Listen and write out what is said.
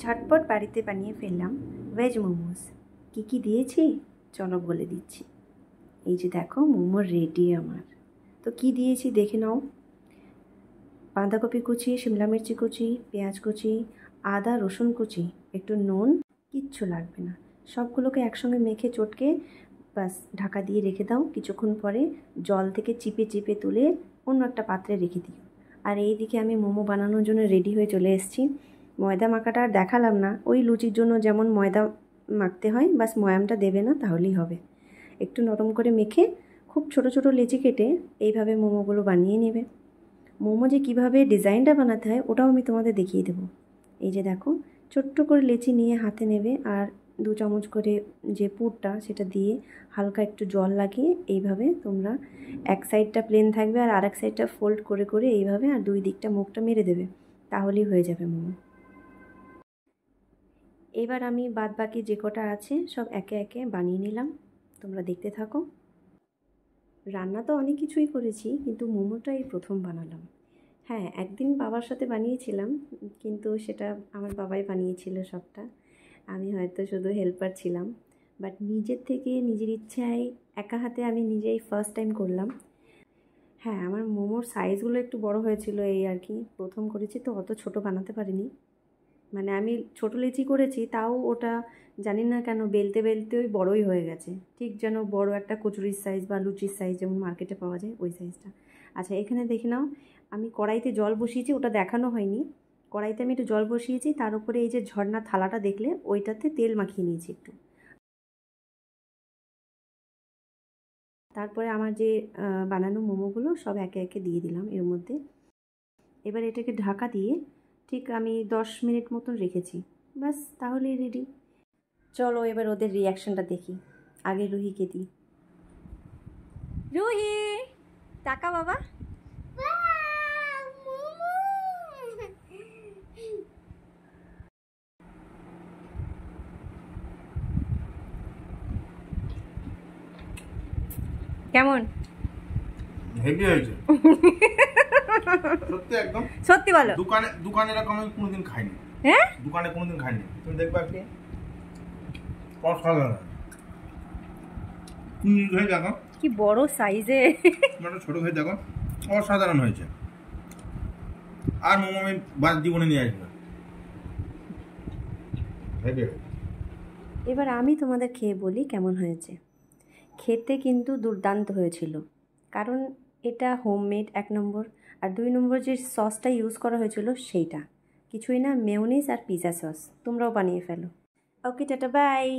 ঝটপট বাড়িতে বানিয়ে ফেললাম ভেজ মোমোস। কী দিয়েছি চলো বলে দিচ্ছি। এই যে দেখো মোমো রেডি আমার। তো কি দিয়েছি দেখে নাও। বাঁধাকপি কুচি, শিমলা মির্চি কুচি, পেঁয়াজ কুচি, আদা রসুন কুচি, একটু নুন, কিচ্ছু লাগবে না। সবগুলোকে একসঙ্গে মেখে চটকে বাস ঢাকা দিয়ে রেখে দাও। কিছুক্ষণ পরে জল থেকে চিপে চিপে তুলে অন্য একটা পাত্রে রেখে দিও। আর এই দিকে আমি মোমো বানানোর জন্য রেডি হয়ে চলে এসেছি। ময়দা মাখাটা আর দেখালাম না, ওই লুচির জন্য যেমন ময়দা মাখতে হয় বাস ময়ামটা দেবে না, তাহলেই হবে। একটু নরম করে মেখে খুব ছোট ছোট লেচি কেটে এইভাবে মোমোগুলো বানিয়ে নেবে। মোমো যে কীভাবে ডিজাইনটা বানাতে হয় ওটাও আমি তোমাদের দেখিয়ে দেবো। এই যে দেখো ছোট্ট করে লেচি নিয়ে হাতে নেবে আর 2 চামচ করে যে পুরটা সেটা দিয়ে হালকা একটু জল লাগিয়ে এইভাবে তোমরা এক সাইডটা প্লেন থাকবে আর আরেক সাইডটা ফোল্ড করে করে এইভাবে আর 2 দিকটা মুখটা মেরে দেবে, তাহলেই হয়ে যাবে মোমো। এবার আমি বাদ বাকি যে কটা আছে সব একে একে বানিয়ে নিলাম, তোমরা দেখতে থাকো। রান্না তো অনেক কিছুই করেছি, কিন্তু মোমোটা এই প্রথম বানালাম। হ্যাঁ, একদিন বাবার সাথে বানিয়েছিলাম, কিন্তু সেটা আমার বাবাই বানিয়েছিল সবটা, আমি হয়তো শুধু হেল্পার ছিলাম। বাট নিজের থেকে নিজের ইচ্ছায় একা হাতে আমি নিজেই ফার্স্ট টাইম করলাম। হ্যাঁ, আমার মোমোর সাইজগুলো একটু বড় হয়েছিল, এই আর কি। প্রথম করেছি তো অত ছোট বানাতে পারিনি। মানে আমি ছোটো লেচি করেছি, তাও ওটা জানি না কেন বেলতে বেলতে ওই বড়ই হয়ে গেছে, ঠিক যেন বড় একটা কচুরির সাইজ বা লুচির সাইজ যেমন মার্কেটে পাওয়া যায় ওই সাইজটা। আচ্ছা, এখানে দেখে নাও আমি কড়াইতে জল বসিয়েছি, ওটা দেখানো হয়নি। কড়াইতে আমি একটু জল বসিয়েছি, তার উপরে এই যে ঝর্ণা থালাটা দেখলে ওইটাতে তেল মাখিয়ে নিয়েছি একটু। তারপরে আমার যে বানানো মোমোগুলো সব একে একে দিয়ে দিলাম এর মধ্যে। এবার এটাকে ঢাকা দিয়ে ঠিক আমি 10 মিনিট মতন রেখেছি, ব্যাস তাহলেই রেডি। চলো এবার ওদের রিয়াকশনটা দেখি। আগে রুহিকে দিই। রুহি টাকা বাবা। কেমন? হেভি হয়েছে। সত্যি একদম সত্যি বলো। দোকানে এরকম আমি কোনোদিন খাইনি। হ্যাঁ, দোকানে কোনোদিন খাইনি। তুমি দেখবা কি অসাধারণ। হয়ে দেখো কি বড় সাইজে। মানে ছোট হয়ে দেখো অসাধারণ হয়েছে। আর মোমো আমি বাদ জীবনে নিয়ে আসবো। এবার আমি তোমাদের খেয়ে বলি কেমন হয়েছে। খেতে কিন্তু দুর্দান্ত হয়েছিল, কারণ এটা হোমমেড 1 নম্বর, আর 2 নম্বর যে সসটা ইউজ করা হয়েছিল সেইটা কিছুই না, মেয়োনিজ আর পিৎজা সস। তোমরাও বানিয়ে ফেলো। ওকে, টাটা, বাই।